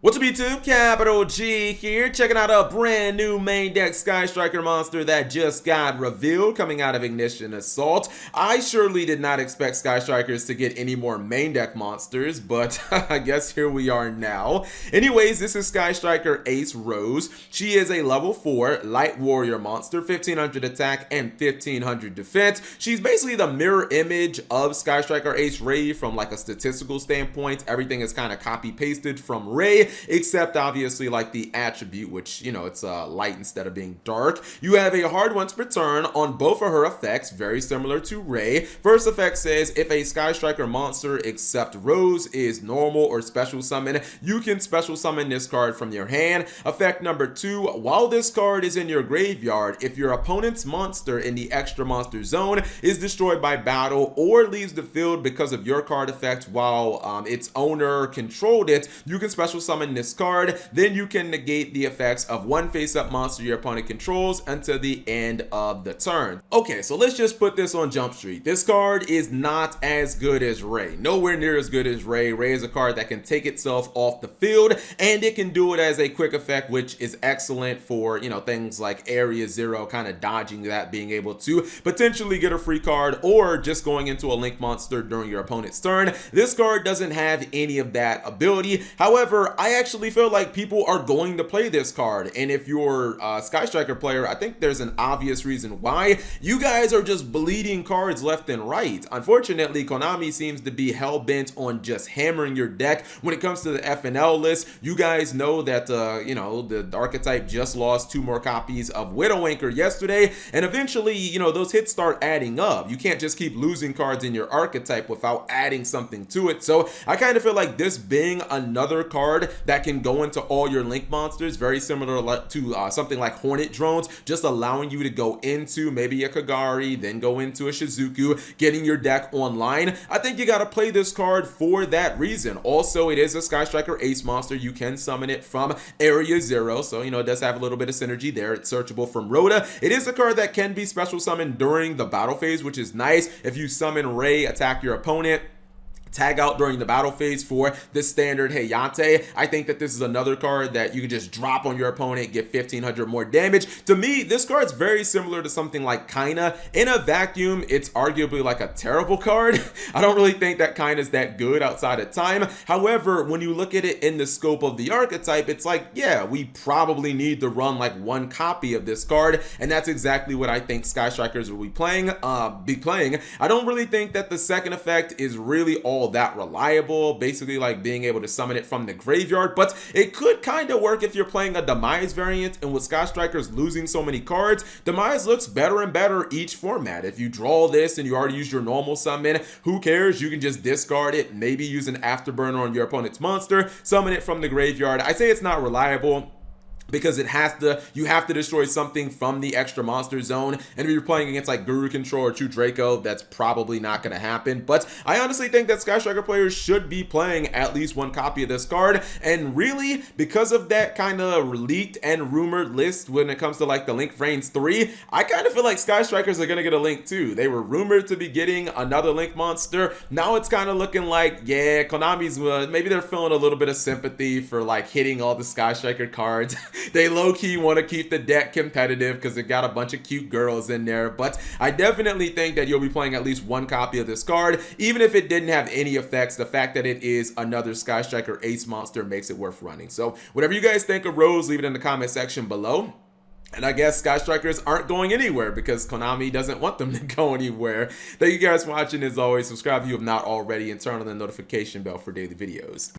What's up YouTube, Capital G here, checking out a brand new main deck Sky Striker monster that just got revealed coming out of Ignition Assault. I surely did not expect Sky Strikers to get any more main deck monsters, but I guess here we are now. Anyways, this is Sky Striker Ace Rose. She is a level 4 light warrior monster, 1500 attack and 1500 defense. She's basically the mirror image of Sky Striker Ace Ray from like a statistical standpoint. Everything is kind of copy pasted from Ray, except obviously like the attribute, which, you know, it's light instead of being dark. You have a hard once per turn on both of her effects, very similar to Ray. First effect says if a Sky Striker monster except Rose is normal or special summon, you can special summon this card from your hand. Effect number 2, while this card is in your graveyard, if your opponent's monster in the extra monster zone is destroyed by battle or leaves the field because of your card effect while its owner controlled it, you can special summon this card. Then you can negate the effects of one face-up monster your opponent controls until the end of the turn. Okay, so let's just put this on Jump Street. This card is not as good as Ray. Nowhere near as good as Ray. Ray is a card that can take itself off the field, and it can do it as a quick effect, which is excellent for, you know, things like Area Zero, kind of dodging that, being able to potentially get a free card or just going into a link monster during your opponent's turn. This card doesn't have any of that ability. However, I actually feel like people are going to play this card, and if you're a Sky Striker player, I think there's an obvious reason why. You guys are just bleeding cards left and right. Unfortunately, Konami seems to be hell-bent on just hammering your deck when it comes to the FNL list. You guys know that you know, the archetype just lost 2 more copies of Widow Anchor yesterday, and eventually, you know, those hits start adding up. You can't just keep losing cards in your archetype without adding something to it. So I kind of feel like this being another card that can go into all your link monsters, very similar to something like Hornet Drones, just allowing you to go into maybe a Kagari, then go into a Shizuku, getting your deck online. I think you got to play this card for that reason. Also, it is a Sky Striker Ace monster. You can summon it from Area Zero, so, you know, it does have a little bit of synergy there. It's searchable from Rhoda. It is a card that can be special summoned during the battle phase, which is nice. If you summon Ray, attack your opponent, tag out during the battle phase for the standard Hayate, I think that this is another card that you can just drop on your opponent, get 1500 more damage. To me, this card's very similar to something like Kaina. In a vacuum, it's arguably like a terrible card. I don't really think that Kaina's that good outside of time. However, when you look at it in the scope of the archetype, it's like, yeah, we probably need to run like 1 copy of this card, and that's exactly what I think Sky Strikers will be playing. I don't really think that the second effect is really all that reliable, basically like being able to summon it from the graveyard, but it could kind of work if you're playing a Demise variant, and with Sky Strikers losing so many cards, Demise looks better and better each format. If you draw this and you already use your normal summon, who cares? You can just discard it, maybe use an Afterburner on your opponent's monster, summon it from the graveyard. I say it's not reliable because you have to destroy something from the extra monster zone, and if you're playing against like Guru Control or True Draco, that's probably not going to happen. But I honestly think that Sky Striker players should be playing at least 1 copy of this card, and really, because of that kind of leaked and rumored list when it comes to like the Link Vrains 3, I kind of feel like Sky Strikers are going to get a Link too. They were rumored to be getting another Link monster. Now it's kind of looking like, yeah, Konami's maybe they're feeling a little bit of sympathy for like hitting all the Sky Striker cards. They low-key want to keep the deck competitive because it got a bunch of cute girls in there, but I definitely think that you'll be playing at least 1 copy of this card. Even if it didn't have any effects, the fact that it is another Sky Striker Ace monster makes it worth running. So whatever you guys think of Rose, leave it in the comment section below. And I guess Sky Strikers aren't going anywhere because Konami doesn't want them to go anywhere. Thank you guys for watching. As always, subscribe if you have not already and turn on the notification bell for daily videos.